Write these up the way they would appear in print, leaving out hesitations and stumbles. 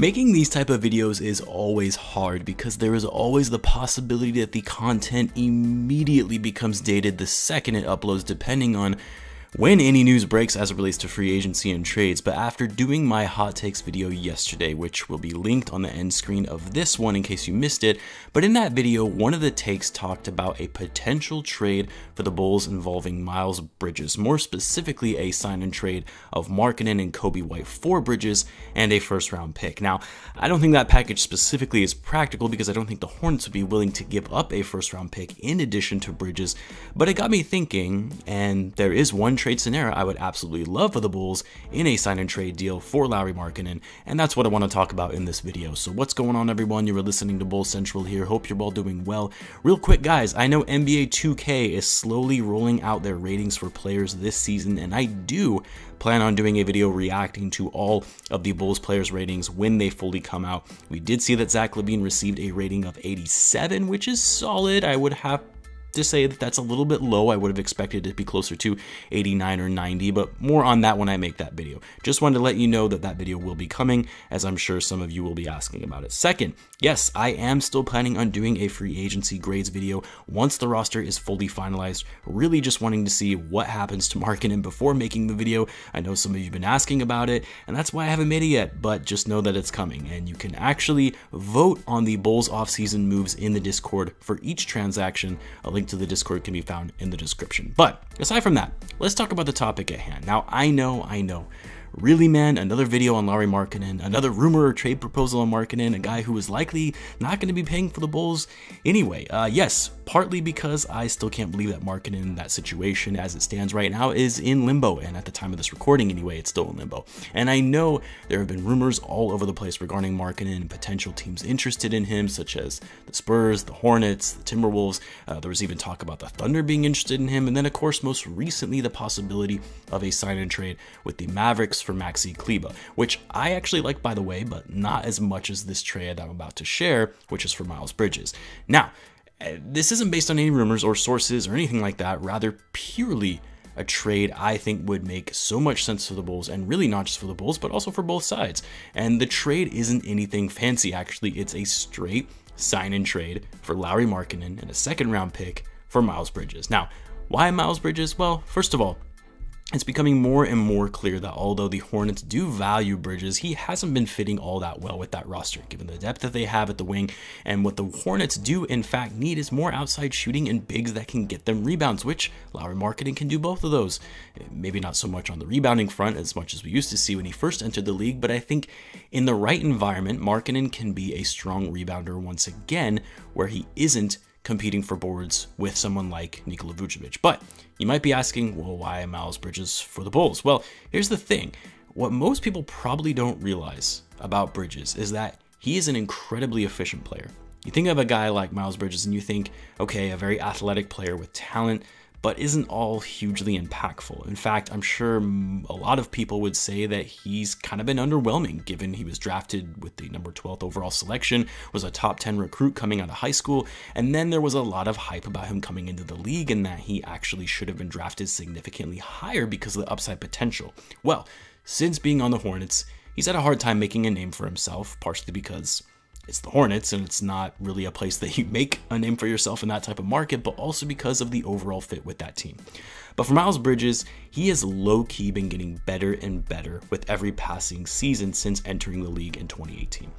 Making these type of videos is always hard because there is always the possibility that the content immediately becomes dated the second it uploads, depending on when any news breaks as it relates to free agency and trades. But after doing my hot takes video yesterday, which will be linked on the end screen of this one in case you missed it, but in that video, one of the takes talked about a potential trade for the Bulls involving Miles Bridges, more specifically a sign and trade of Markkanen and Coby White for Bridges and a first round pick. Now, I don't think that package specifically is practical because I don't think the Hornets would be willing to give up a first round pick in addition to Bridges, but it got me thinking, and there is one trade scenario I would absolutely love for the Bulls in a sign and trade deal for Lauri Markkanen, and that's what I want to talk about in this video. So what's going on, everyone? You were listening to Bulls Central here. Hope you're all doing well. Real quick, guys, I know NBA 2K is slowly rolling out their ratings for players this season, and I do plan on doing a video reacting to all of the Bulls players ratings when they fully come out. We did see that Zach LaVine received a rating of 87, which is solid. I would have to say that that's a little bit low. I would have expected it to be closer to 89 or 90, but more on that when I make that video. Just wanted to let you know that that video will be coming, as I'm sure some of you will be asking about it. Second, yes, I am still planning on doing a free agency grades video once the roster is fully finalized. Really just wanting to see what happens to Markkanen before making the video. I know some of you have been asking about it, and that's why I haven't made it yet, but just know that it's coming, and you can actually vote on the Bulls offseason moves in the Discord for each transaction. A link to the Discord can be found in the description. But aside from that, let's talk about the topic at hand. Now, I know, really, man, another video on Lauri Markkanen, another rumor or trade proposal on Markkanen, a guy who is likely not going to be paying for the Bulls anyway. Yes, partly because I still can't believe that Markkanen in that situation as it stands right now is in limbo, and at the time of this recording anyway, it's still in limbo. And I know there have been rumors all over the place regarding Markkanen and potential teams interested in him, such as the Spurs, the Hornets, the Timberwolves. There was even talk about the Thunder being interested in him, and then of course most recently the possibility of a sign and trade with the Mavericks for Maxi Kleber, which I actually like, by the way, but not as much as this trade I'm about to share, which is for Miles Bridges. Now, this isn't based on any rumors or sources or anything like that, rather purely a trade I think would make so much sense for the Bulls, and really not just for the Bulls, but also for both sides. And the trade isn't anything fancy, actually. It's a straight sign and trade for Lauri Markkanen and a second round pick for Miles Bridges. Now, why Miles Bridges? Well, first of all, it's becoming more and more clear that although the Hornets do value Bridges, he hasn't been fitting all that well with that roster, given the depth that they have at the wing. And what the Hornets do, in fact, need is more outside shooting and bigs that can get them rebounds, which Lauri Markkanen can do both of those. Maybe not so much on the rebounding front as much as we used to see when he first entered the league, but I think in the right environment, Markkanen can be a strong rebounder once again, where he isn't competing for boards with someone like Nikola Vucevic. But you might be asking, well, why Miles Bridges for the Bulls? Well, here's the thing. What most people probably don't realize about Bridges is that he is an incredibly efficient player. You think of a guy like Miles Bridges and you think, okay, a very athletic player with talent, but isn't all hugely impactful. In fact, I'm sure a lot of people would say that he's kind of been underwhelming, given he was drafted with the number 12th overall selection, was a top 10 recruit coming out of high school, and then there was a lot of hype about him coming into the league and that he actually should have been drafted significantly higher because of the upside potential. Well, since being on the Hornets, he's had a hard time making a name for himself, partially because it's the Hornets and it's not really a place that you make a name for yourself in that type of market, but also because of the overall fit with that team. But for Miles Bridges, he has low-key been getting better and better with every passing season since entering the league in 2018.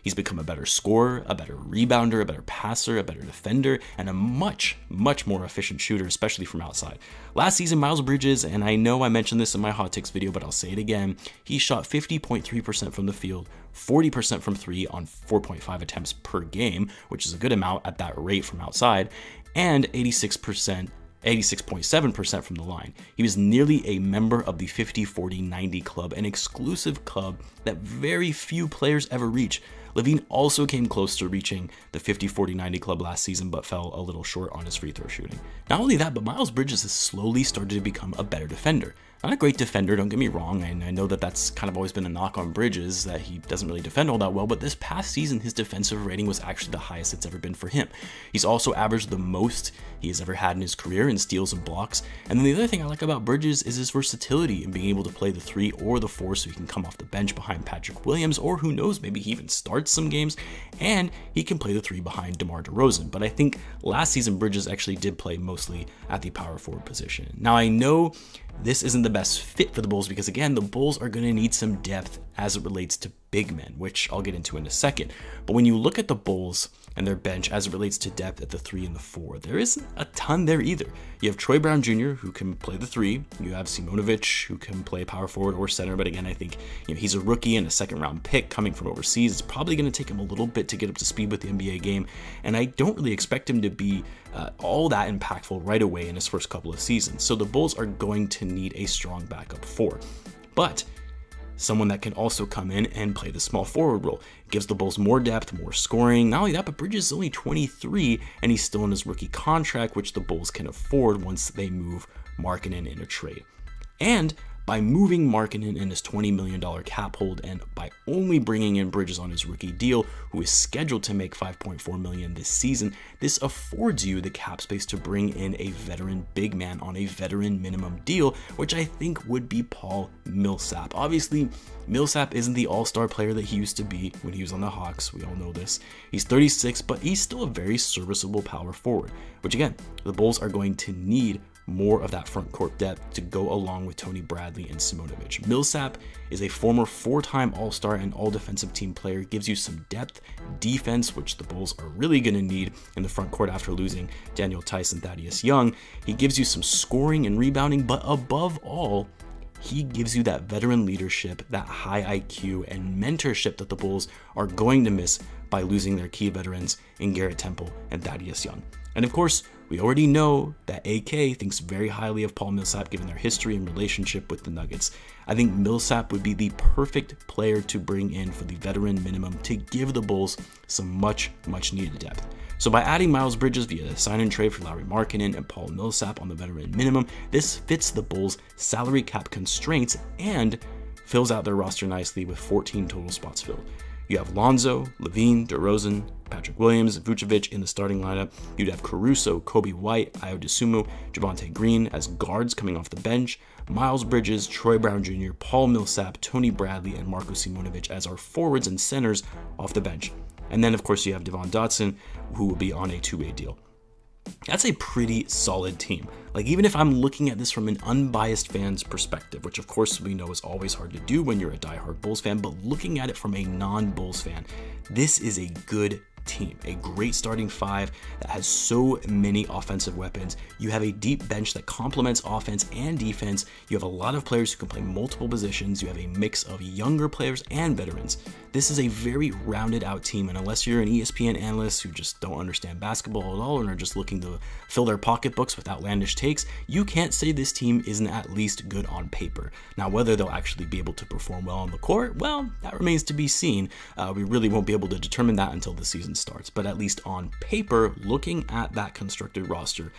He's become a better scorer, a better rebounder, a better passer, a better defender, and a much more efficient shooter, especially from outside. Last season, Miles Bridges, and I know I mentioned this in my hot takes video, but I'll say it again, he shot 50.3% from the field, 40% from three on 4.5 attempts per game, which is a good amount at that rate from outside, and 86.7% from the line. He was nearly a member of the 50-40-90 club, an exclusive club that very few players ever reach. Lavine also came close to reaching the 50-40-90 club last season, but fell a little short on his free throw shooting. Not only that, but Miles Bridges has slowly started to become a better defender. Not a great defender, don't get me wrong, and I know that that's kind of always been a knock on Bridges, that he doesn't really defend all that well, but this past season, his defensive rating was actually the highest it's ever been for him. He's also averaged the most he has ever had in his career in steals and blocks. And then the other thing I like about Bridges is his versatility in being able to play the 3 or the 4, so he can come off the bench behind Patrick Williams, or who knows, maybe he even starts some games, and he can play the 3 behind DeMar DeRozan. But I think last season, Bridges actually did play mostly at the power forward position. Now, I know this isn't the best fit for the Bulls because, again, the Bulls are going to need some depth as it relates to big men, which I'll get into in a second. But when you look at the Bulls and their bench as it relates to depth at the 3 and the 4, there isn't a ton there either. You have Troy Brown Jr., who can play the 3. You have Simonovic, who can play power forward or center. But again, I think he's a rookie and a second-round pick coming from overseas. It's probably going to take him a little bit to get up to speed with the NBA game, and I don't really expect him to be all that impactful right away in his first couple of seasons. So the Bulls are going to need a strong backup 4. But someone that can also come in and play the small forward role. It gives the Bulls more depth, more scoring. Not only that, but Bridges is only 23, and he's still in his rookie contract, which the Bulls can afford once they move Markkanen in a trade. And by moving Markkanen in his $20 million cap hold, and by only bringing in Bridges on his rookie deal, who is scheduled to make $5.4 million this season, this affords you the cap space to bring in a veteran big man on a veteran minimum deal, which I think would be Paul Millsap. Obviously, Millsap isn't the all-star player that he used to be when he was on the Hawks. We all know this. He's 36, but he's still a very serviceable power forward, which again, the Bulls are going to need more of that front court depth to go along with Tony Bradley and Simonovic. Millsap is a former 4-time All-Star and All-Defensive Team player, gives you some depth, defense, which the Bulls are really going to need in the front court after losing Daniel Tice and Thaddeus Young. He gives you some scoring and rebounding, but above all, he gives you that veteran leadership, that high IQ and mentorship that the Bulls are going to miss by losing their key veterans in Garrett Temple and Thaddeus Young. And of course, we already know that AK thinks very highly of Paul Millsap given their history and relationship with the Nuggets. I think Millsap would be the perfect player to bring in for the veteran minimum to give the Bulls some much needed depth. So by adding Miles Bridges via a sign and trade for Lauri Markkanen and Paul Millsap on the veteran minimum, this fits the Bulls' salary cap constraints and fills out their roster nicely with 14 total spots filled. You have Lonzo, Lavine, DeRozan, Patrick Williams, Vucevic in the starting lineup. You'd have Caruso, Kobe White, Dosunmu, Javonte Green as guards coming off the bench. Miles Bridges, Troy Brown Jr., Paul Millsap, Tony Bradley, and Marko Simonovic as our forwards and centers off the bench. And then, of course, you have Devon Dotson, who will be on a 2-way deal. That's a pretty solid team. Like, even if I'm looking at this from an unbiased fan's perspective, which of course we know is always hard to do when you're a diehard Bulls fan, but looking at it from a non-Bulls fan, this is a good team, a great starting 5 that has so many offensive weapons. You have a deep bench that complements offense and defense. You have a lot of players who can play multiple positions. You have a mix of younger players and veterans. This is a very rounded out team, and unless you're an ESPN analyst who just don't understand basketball at all and are just looking to fill their pocketbooks with outlandish takes, you can't say this team isn't at least good on paper. Now, whether they'll actually be able to perform well on the court, well, that remains to be seen. We really won't be able to determine that until the season starts, but at least on paper, looking at that constructed roster,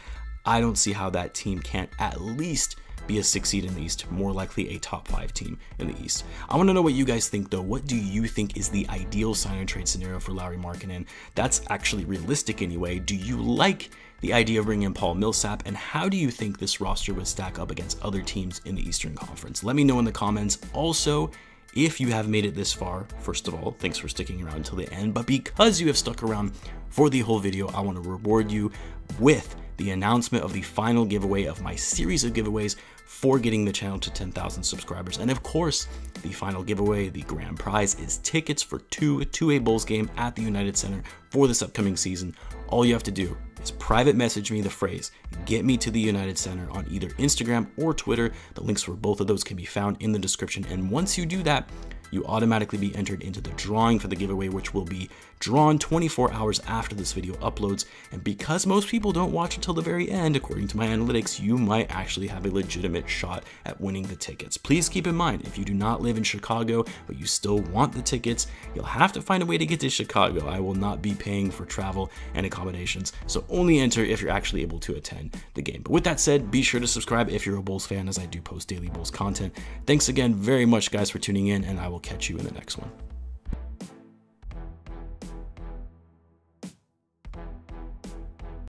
I don't see how that team can't at least be a 6 seed in the East, more likely a top 5 team in the East. I want to know what you guys think though. What do you think is the ideal sign and trade scenario for Lauri Markkanen? That's actually realistic anyway. Do you like the idea of bringing in Paul Millsap, and how do you think this roster would stack up against other teams in the Eastern Conference? Let me know in the comments. Also, if you have made it this far, first of all, thanks for sticking around until the end, but because you have stuck around for the whole video, I want to reward you with the announcement of the final giveaway of my series of giveaways for getting the channel to 10,000 subscribers. And of course, the final giveaway, the grand prize, is tickets for to a Bulls game at the United Center for this upcoming season. All you have to do is private message me the phrase, "Get me to the United Center," on either Instagram or Twitter. The links for both of those can be found in the description. And once you do that, you automatically be entered into the drawing for the giveaway, which will be drawn 24 hours after this video uploads. And because most people don't watch until the very end, according to my analytics, you might actually have a legitimate shot at winning the tickets. Please keep in mind, if you do not live in Chicago, but you still want the tickets, you'll have to find a way to get to Chicago. I will not be paying for travel and accommodations, so only enter if you're actually able to attend the game. But with that said, be sure to subscribe if you're a Bulls fan, as I do post daily Bulls content. Thanks again very much, guys, for tuning in, and I will catch you in the next one.